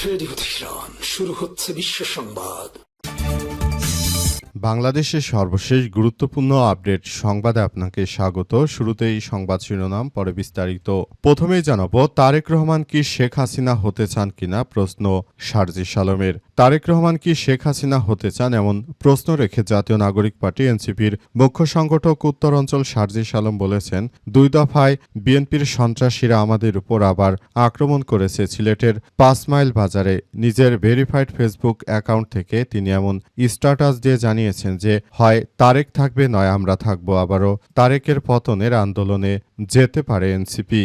Radio Tehran, শুরু হচ্ছে বিশ্ব সংবাদ। বাংলাদেশের সর্বশেষ গুরুত্বপূর্ণ আপডেট সংবাদে আপনাকে স্বাগত। শুরুতেই সংবাদ শিরোনাম, পরে বিস্তারিত। প্রথমেই জানাবো, তারেক রহমান কি শেখ হাসিনা হতে চান কিনা প্রশ্ন সার্জিস আলমের। তারেক রহমান কি শেখ হাসিনা হতে চান এমন প্রশ্ন রেখে জাতীয় নাগরিক পার্টি এনসিপির মুখ্য সংগঠক উত্তরাঞ্চল সার্জিস আলম বলেছেন, 2 দফায় বিএনপির সন্ত্রাসীরা আমাদের উপর আবার আক্রমণ করেছে। সিলেটের 5 মাইল বাজারে নিজের ভেরিফাইড ফেসবুক অ্যাকাউন্ট থেকে তিনি এমন স্ট্যাটাস দিয়ে জানিয়েছেন যে হয় তারেক থাকবে নয় আমরা থাকব। আবারও তারেকের পতনের আন্দোলনে যেতে পারে এনসিপি।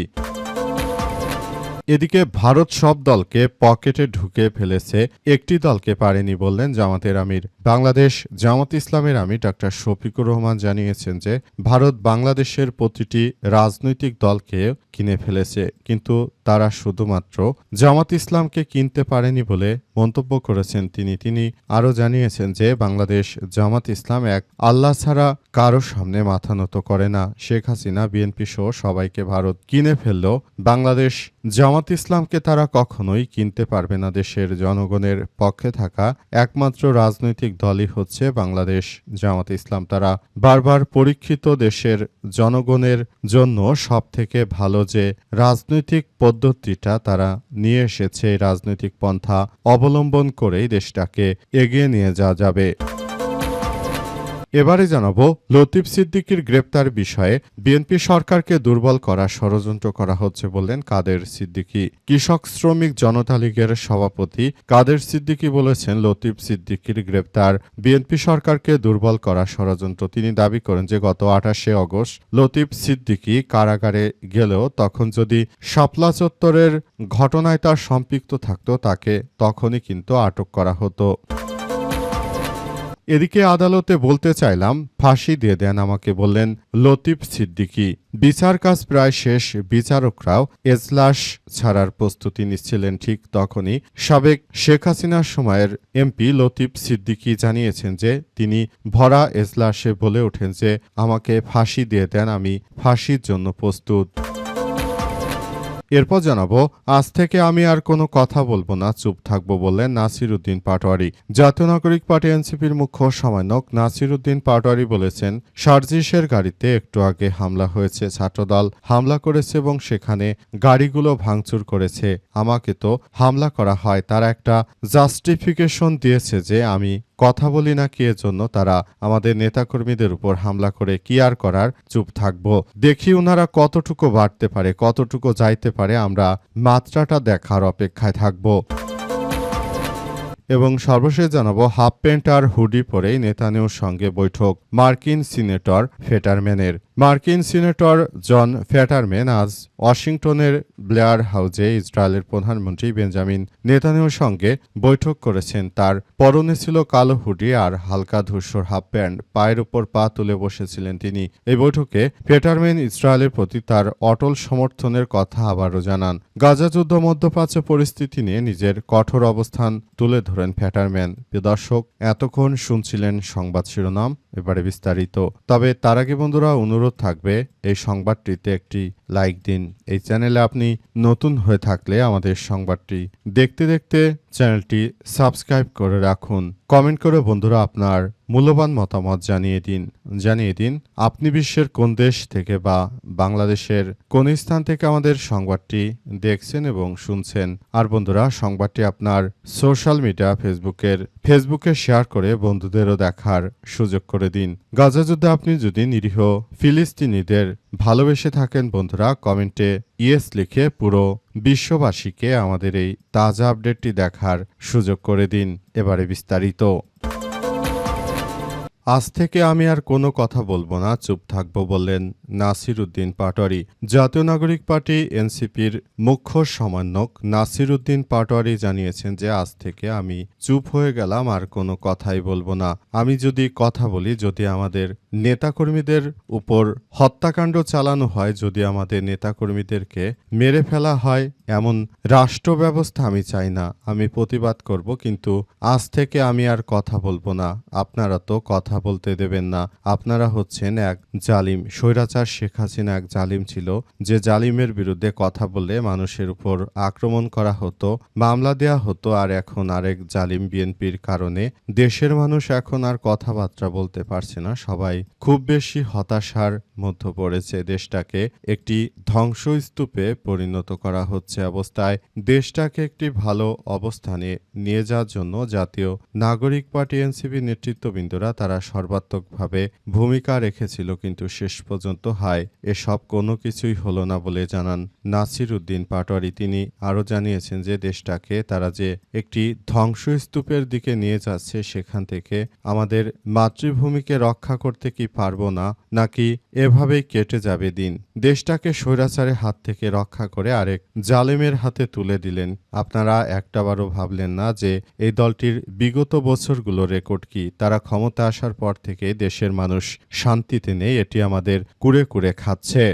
এদিকে ভারত সব দলকে পকেটে ঢুকে ফেলেছে, একটি দলকে পারেনি বললেন জামাতের আমির। বাংলাদেশ জামাত ইসলামের আমির ডা শফিকুর রহমান জানিয়েছেন যে ভারত বাংলাদেশের প্রতিটি রাজনৈতিক দলকে কিনে ফেলেছে, কিন্তু তারা শুধুমাত্র জামাত ইসলামকে কিনতে পারেনি বলে মন্তব্য করেছেন তিনি আরও জানিয়েছেন যে বাংলাদেশ জামাত ইসলাম এক আল্লাহ ছাড়া কারো সামনে মাথা নত করে না। শেখ হাসিনা, বিএনপি সহ সবাইকে ভারত কিনে ফেললেও বাংলাদেশ জামাত ইসলামকে তারা কখনোই কিনতে পারবে না। দেশের জনগণের পক্ষে থাকা একমাত্র রাজনৈতিক দলই হচ্ছে বাংলাদেশ জামাত ইসলাম। তারা বারবার পরীক্ষিত দেশের জনগণের জন্য সবথেকে ভালো যে রাজনৈতিক পদ্ধতিটা তারা নিয়ে এসেছে, এই রাজনৈতিক পন্থা অবলম্বন করেই দেশটাকে এগিয়ে নিয়ে যাওয়া যাবে। এবারে জানাবো, লতিফ সিদ্দিকীর গ্রেপ্তার বিষয়ে বিএনপি সরকারকে দুর্বল করার ষড়যন্ত্র করা হচ্ছে বললেন কাদের সিদ্দিকী। কৃষক শ্রমিক জনতা লীগের সভাপতি কাদের সিদ্দিকী বলেছেন, লতিফ সিদ্দিকীর গ্রেপ্তার বিএনপি সরকারকে দুর্বল করার ষড়যন্ত্র। তিনি দাবি করেন যে গত 28শে অগস্ট লতিফ সিদ্দিকী কারাগারে গেলেও তখন যদি শাপলা চত্বরের ঘটনায় তার সম্পৃক্ত থাকত তাকে তখনই কিন্তু আটক করা হতো। এদিকে আদালতে বলতে চাইলাম ফাঁসি দিয়ে দেন আমাকে, বললেন লতিফ সিদ্দিকী। বিচার কাজ প্রায় শেষ, বিচারকরাও এজলাস ছাড়ার প্রস্তুতি নিচ্ছিলেন। ঠিক তখনই সাবেক শেখ হাসিনার সময়ের এমপি লতিফ সিদ্দিকী জানিয়েছেন যে তিনি ভরা এজলাসে বলে ওঠেন যে আমাকে ফাঁসি দিয়ে দেন, আমি ফাঁসির জন্য প্রস্তুত। এরপর জানাবো, আজ থেকে আমি আর কোনো কথা বলবো না, চুপ থাকবো বললেন নাসির উদ্দিন পাটোয়ারি। জাতীয় নাগরিক পার্টি এনসিপির মুখ্য সমন্বয়ক নাসির উদ্দিন পাটোয়ারি বলেছেন, সার্জিসের গাড়িতে একটু আগে হামলা হয়েছে, ছাত্রদল হামলা করেছে এবং সেখানে গাড়িগুলো ভাঙচুর করেছে। আমাকে তো হামলা করা হয়, তারা একটা জাস্টিফিকেশন দিয়েছে যে আমি কথা বলি না কি, এজন্য তারা আমাদের নেতাকর্মীদের উপর হামলা করে কি আর করার, চুপ থাকবো। দেখি ওনারা কতটুকু বাড়তে পারে, কতটুকু যাইতে পারে, আমরা মাত্রাটা দেখার অপেক্ষায় থাকবো। এবং সর্বশেষ জানাবো, হাফ প্যান্ট আর হুডি পরেই নেতানিয়াহুর সঙ্গে বৈঠক মার্কিন সিনেটর ফেটারম্যানের। মার্কিন সিনেটর জন ফেটারম্যান আজ ওয়াশিংটনের ব্লেয়ার হাউজে ইসরায়েলের প্রধানমন্ত্রী বেঞ্জামিন নেতানিয়াহুর সঙ্গে বৈঠক করেছেন। তার পরনে ছিল কালো হুডি আর হালকা ধূসর হাফ প্যান্ট, পায়ের উপর পা তুলে বসেছিলেন তিনি। এই বৈঠকে ফেটারম্যান ইসরায়েলের প্রতি তার অটল সমর্থনের কথা আবারও জানান। গাজা যুদ্ধ মধ্যপ্রাচ্য পরিস্থিতি নিয়ে নিজের কঠোর অবস্থান তুলে ধরেন ফেটারম্যান। দর্শক, এতক্ষণ শুনছিলেন সংবাদ শিরোনাম, এবারে বিস্তারিত। তবে তার আগে বন্ধুরা অনুরোধ থাকবে এই সংবাদটিতে একটি লাইক দিন। এই চ্যানেলে আপনি নতুন হয়ে থাকলে আমাদের সংবাদটি দেখতে দেখতে চ্যানেলটি সাবস্ক্রাইব করে রাখুন। কমেন্ট করে বন্ধুরা আপনার মূল্যবান মতামত জানিয়ে দিন আপনি বিশ্বের কোন দেশ থেকে বা বাংলাদেশের কোন স্থান থেকে আমাদের সংবাদটি দেখছেন এবং শুনছেন। আর বন্ধুরা, সংবাদটি আপনার সোশ্যাল মিডিয়া ফেসবুকে শেয়ার করে বন্ধুদেরও দেখার সুযোগ করে দিন। গাজা যুদ্ধে আপনি যদি নিরীহ ফিলিস্তিনিদের ভালোবেসে থাকেন বন্ধুরা, কমেন্টে ইয়েস লিখে পুরো বিশ্ববাসীকে আমাদের এই তাজা আপডেটটি দেখার সুযোগ করে দিন। এবারে বিস্তারিত। আজ থেকে আমি আর কোনো কথা বলবো না, চুপ থাকবো বললেন নাসির উদ্দিন পাটোয়ারি। জাতীয় নাগরিক পার্টি এনসিপির মুখ্য সমন্বয়ক নাসির উদ্দিন পাটোয়ারি জানিয়েছেন যে আজ থেকে আমি চুপ হয়ে গেলাম, আর কোনো কথাই বলবো না। আমি যদি কথা বলি, যদি আমাদের নেতাকর্মীদের উপর হত্যাকাণ্ড চালানো হয়, যদি আমাদের নেতাকর্মীদেরকে মেরে ফেলা হয়, এমন রাষ্ট্র ব্যবস্থা আমি চাই না। আমি প্রতিবাদ করব, কিন্তু আজ থেকে আমি আর কথা বলবো না। আপনারা তো কথা কথা বলতে দেবেন না। আপনারা হচ্ছেন এক জালিম। স্বৈরাচার শেখ হাসিনা এক জালিম ছিল, যে জালিমের বিরুদ্ধে কথা বললে মানুষের উপর আক্রমণ করা হতো, মামলা দেয়া হতো। আর এখন আরেক জালিম বিএনপির কারণে দেশের মানুষ এখন আর কথাবার্তা বলতে পারছে না। সবাই খুব বেশি হতাশার মধ্যে পড়েছে। দেশটাকে একটি ধ্বংসস্তূপে পরিণত করা হচ্ছে অবস্থায় দেশটাকে একটি ভালো অবস্থানে নিয়ে যাওয়ার জন্য জাতীয় নাগরিক পার্টি এনসিপি নেতৃত্ববৃন্দরা তারা সর্বাত্মকভাবে ভূমিকা রেখেছিল, কিন্তু শেষ পর্যন্ত এসব কোনো কিছুই হলো না বলে জানান নাসির উদ্দিন পাটোয়ারি। তিনি আরও জানিয়েছেন যে দেশটাকে তারা যে একটি ধ্বংসস্তূপের দিকে নিয়ে যাচ্ছে, সেখান থেকে আমাদের মাতৃভূমিকে রক্ষা করতে কি পারবো না, নাকি এভাবেই কেটে যাবে দিন। দেশটাকে স্বৈরাচারের হাত থেকে রক্ষা করে আরেক জালেমের হাতে তুলে দিলেন। আপনারা একটাবারও ভাবলেন না যে এই দলটির বিগত বছরগুলো রেকর্ড কি? তারা ক্ষমতা আসার পর থেকে দেশের মানুষ শান্তিতে নেই, এটি আমাদের কুরে কুরে খাচ্ছে।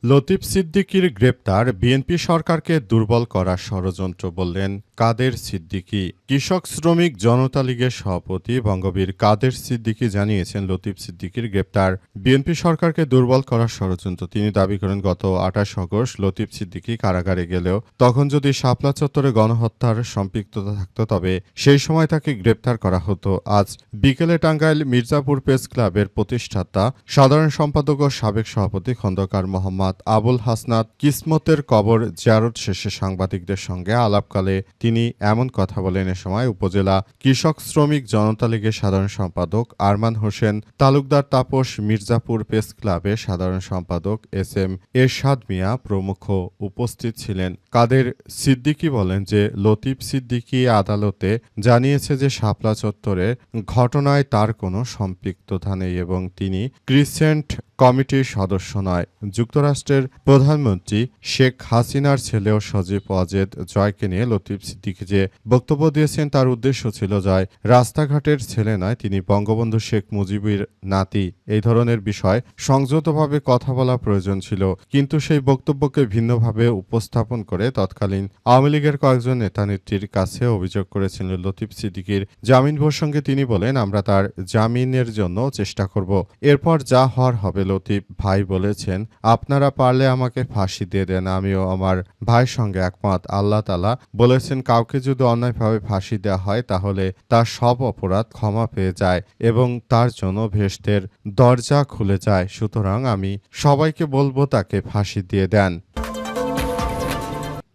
লতিফ সিদ্দিকীর গ্রেপ্তার বিএনপি সরকারকে দুর্বল করার ষড়যন্ত্র বললেন কাদের সিদ্দিকী। কৃষক শ্রমিক জনতা লীগের সভাপতি বঙ্গবীর কাদের সিদ্দিকী জানিয়েছেন লতিফ সিদ্দিকীর গ্রেপ্তার বিএনপি সরকারকে দুর্বল করার ষড়যন্ত্র। তিনি দাবি করেন গত ২৮ আগস্ট লতিফ সিদ্দিকী কারাগারে গেলেও তখন যদি শাপলা চত্বরে গণহত্যার সম্পৃক্ততা থাকত তবে সেই সময় তাকে গ্রেপ্তার করা হতো। আজ বিকেলে টাঙ্গাইল মির্জাপুর প্রেস ক্লাবের প্রতিষ্ঠাতা সাধারণ সম্পাদক ও সাবেক সভাপতি খন্দকার মোহাম্মদ আবুল হাসনাত কিসমতের কবর জিয়ারত শেষে সাংবাদিকদের সঙ্গে আলাপকালে তিনি এমন কথা বলেন। এ সময় উপজেলা কৃষক শ্রমিক জনতা লীগের সাধারণ সম্পাদক আরমান হোসেন তালুকদার, তাপস, মির্জাপুর প্রেস ক্লাবের সাধারণ সম্পাদক এস এম এরশাদ মিয়া প্রমুখ উপস্থিত ছিলেন। কাদের সিদ্দিকী বলেন যে লতিফ সিদ্দিকী আদালতে জানিয়েছে যে শাপলা চত্বরে ঘটনায় তার কোনো সম্পৃক্ততা নেই এবং তিনি ক্রিসেন্ট কমিটির সদস্য নয়। যুক্তরাষ্ট্রের প্রধানমন্ত্রী শেখ হাসিনার ছেলেও সজীব ওয়াজেদ জয়কে নিয়ে লতিফ সিদ্দিকী যে বক্তব্য দিয়েছেন তার উদ্দেশ্য ছিল জয় রাস্তাঘাটের ছেলে নয়, তিনি বঙ্গবন্ধু শেখ মুজিবের নাতি। এই ধরনের বিষয় সংযতভাবে কথা বলা প্রয়োজন ছিল, কিন্তু সেই বক্তব্যকে ভিন্নভাবে উপস্থাপন করে তৎকালীন আওয়ামী লীগের কয়েকজন নেতানেত্রীর কাছে অভিযোগ করেছিলেন লতিফ সিদ্দিকীর জামিন প্রসঙ্গে তিনি বলেন, আমরা তার জামিনের জন্য চেষ্টা করব, এরপর যা হওয়ার হবে। লতিফ ভাই বলেছেন, আপনারা পারলে আমাকে ফাঁসি দিয়ে দেন, আমিও আমার ভাইয়ের সঙ্গে একমত। আল্লাহ তাআলা বলেছেন কাউকে যদি অন্যায়ভাবে ফাঁসি দেওয়া হয় তাহলে তার সব অপরাধ ক্ষমা পেয়ে যায় এবং তার জন্য ভেস্তের দরজা খুলে যায়। সুতরাং আমি সবাইকে বলবো তাকে ফাঁসি দিয়ে দেন।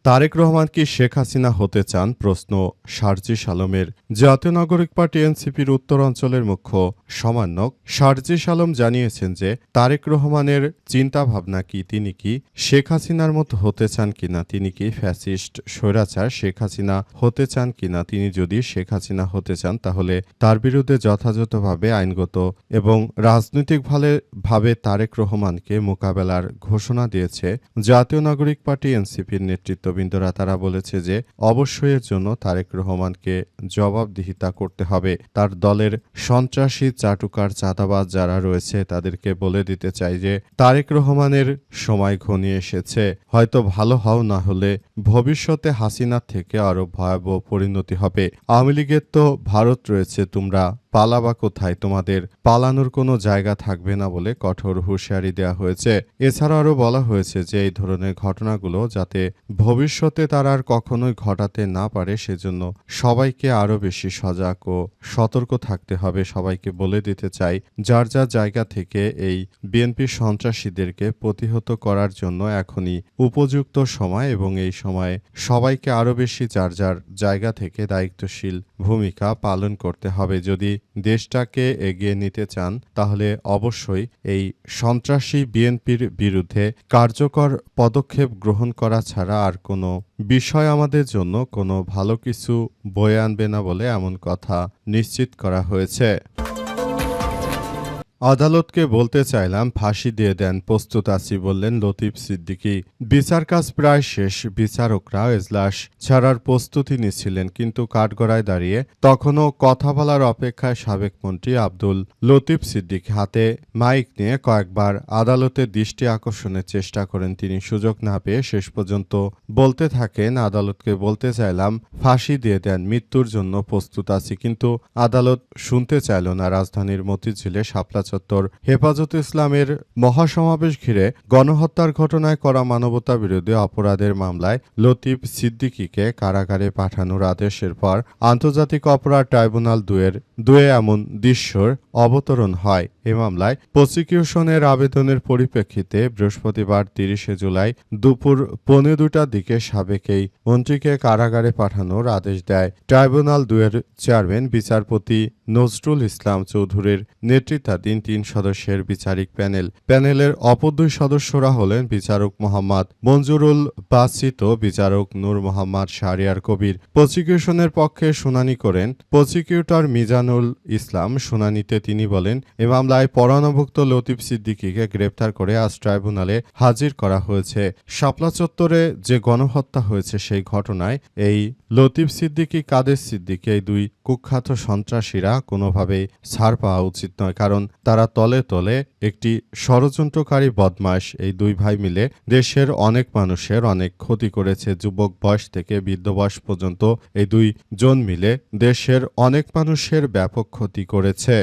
তারেক রহমান কি শেখ হাসিনা হতে চান? প্রশ্ন শারজিস আলমের। জাতীয় নাগরিক পার্টি এনসিপির উত্তরাঞ্চলের মুখ্য সমন্বয়ক শারজিস আলম জানিয়েছেন যে তারেক রহমানের চিন্তা ভাবনা কি, তিনি কি শেখ হাসিনার মতো হতে চান কিনা, তিনি কি ফ্যাসিস্ট স্বৈরাচার শেখ হাসিনা হতে চান কিনা। তিনি যদি শেখ হাসিনা হতে চান তাহলে তার বিরুদ্ধে যথাযথভাবে আইনগত এবং রাজনৈতিকভাবে তারেক রহমানকে মোকাবেলার ঘোষণা দিয়েছে জাতীয় নাগরিক পার্টি এনসিপির নেতৃত্ব বিন্দুরা। তারা বলেছে যে অবশ্যই এর জন্য তারেক রহমানকে জবাবদিহিতা করতে হবে। তার দলের সন্ত্রাসী, চাটুকার, চাঁদাবাজ যারা রয়েছে তাদেরকে বলে দিতে চাই যে তারেক রহমানের সময় ঘনিয়ে এসেছে। হয়তো ভালো হও, না হলে ভবিষ্যতে হাসিনার থেকে আরো ভয়াবহ পরিণতি হবে। আওয়ামী লীগের তো ভারত রয়েছে, তোমরা পালাবা কোথায়? তোমাদের পালানোর কোনো জায়গা থাকবে না বলে কঠোর হুঁশিয়ারি দেওয়া হয়েছে। এছাড়া আরও বলা হয়েছে যে এই ধরনের ঘটনাগুলো যাতে ভবিষ্যতে তারা আর কখনোই ঘটাতে না পারে সেজন্য সবাইকে আরও বেশি সজাগ ও সতর্ক থাকতে হবে। সবাইকে বলে দিতে চাই যার যার জায়গা থেকে এই বিএনপি সন্ত্রাসীদেরকে প্রতিহত করার জন্য এখনই উপযুক্ত সময় এবং এই সময়ে সবাইকে আরও বেশি যার যার জায়গা থেকে দায়িত্বশীল ভূমিকা পালন করতে হবে। যদি দেশটাকে এগিয়ে নিতে চান তাহলে অবশ্যই এই সন্ত্রাসী বিএনপির বিরুদ্ধে কার্যকর পদক্ষেপ গ্রহণ করা ছাড়া আর কোনো বিষয় আমাদের জন্য কোনো ভালো কিছু বয়ে আনবে না বলে এমন কথা নিশ্চিত করা হয়েছে। আদালতকে বলতে চাইলাম ফাঁসি দিয়ে দেন, প্রস্তুত আছি বললেন লতিফ সিদ্দিকী। বিচার কাজ প্রায় শেষ, বিচারকরা এজলাস ছাড়ার প্রস্তুতি নিচ্ছিলেন, কিন্তু কাঠগড়ায় দাঁড়িয়ে তখনও কথা বলার অপেক্ষায় সাবেক মন্ত্রী আব্দুল লতিফ সিদ্দিকী হাতে মাইক নিয়ে কয়েকবার আদালতের দৃষ্টি আকর্ষণের চেষ্টা করেন। তিনি সুযোগ না পেয়ে শেষ পর্যন্ত বলতে থাকেন, আদালতকে বলতে চাইলাম ফাঁসি দিয়ে দেন, মৃত্যুর জন্য প্রস্তুত আছি। কিন্তু আদালত শুনতে চাইল না। রাজধানীর মতিঝিলে শাপলা চত্বর হেফাজতে ইসলামের মহাসমাবেশ ঘিরে গণহত্যার ঘটনায় করা মানবতা বিরোধী অপরাধের মামলায় লতিফ সিদ্দিকীকে কারাগারে পাঠানোর আদেশের পর আন্তর্জাতিক অপরাধ ট্রাইব্যুনাল দুয়ে এমন দৃশ্যর অবতরণ হয়। এ মামলায় প্রসিকিউশনের আবেদনের পরিপ্রেক্ষিতে বৃহস্পতিবার ৩০ জুলাই দুপুর ১৫টার দিকে সাবেক এই মন্ত্রীকে কারাগারে পাঠানোর আদেশ দেয় ট্রাইব্যুনাল ২-এর চেয়ারম্যান বিচারপতি নজরুল ইসলাম চৌধুরীর নেতৃত্বাধীন ৩ সদস্যের বিচারিক প্যানেল। প্যানেলের অপর ২ সদস্যরা হলেন বিচারক মোহাম্মদ মঞ্জুরুল বাসিত, বিচারক নূর মোহাম্মদ শাহরিয়ার কবির। প্রসিকিউশনের পক্ষে শুনানি করেন প্রসিকিউটর মিজানুল ইসলাম। শুনানিতে তিনি বলেন, এ মামলায় পরানভুক্ত লতিফ সিদ্দিকীকে গ্রেপ্তার করে আজ ট্রাইব্যুনালে হাজির করা হয়েছে। শাপলা চত্বরে যে গণহত্যা হয়েছে সেই ঘটনায় এই লতিফ সিদ্দিকী, কাদের সিদ্দিকী, এই 2 কুখ্যাত সন্ত্রাসীরা কোনোভাবেই ছাড় পাওয়া উচিত নয়, কারণ তারা তলে তলে একটি ষড়যন্ত্রকারী বদমাশ। এই 2 ভাই মিলে দেশের অনেক মানুষের অনেক ক্ষতি করেছে। যুবক বয়স থেকে বৃদ্ধ বয়স পর্যন্ত এই 2 জন মিলে দেশের অনেক মানুষের ব্যাপক ক্ষতি করেছে।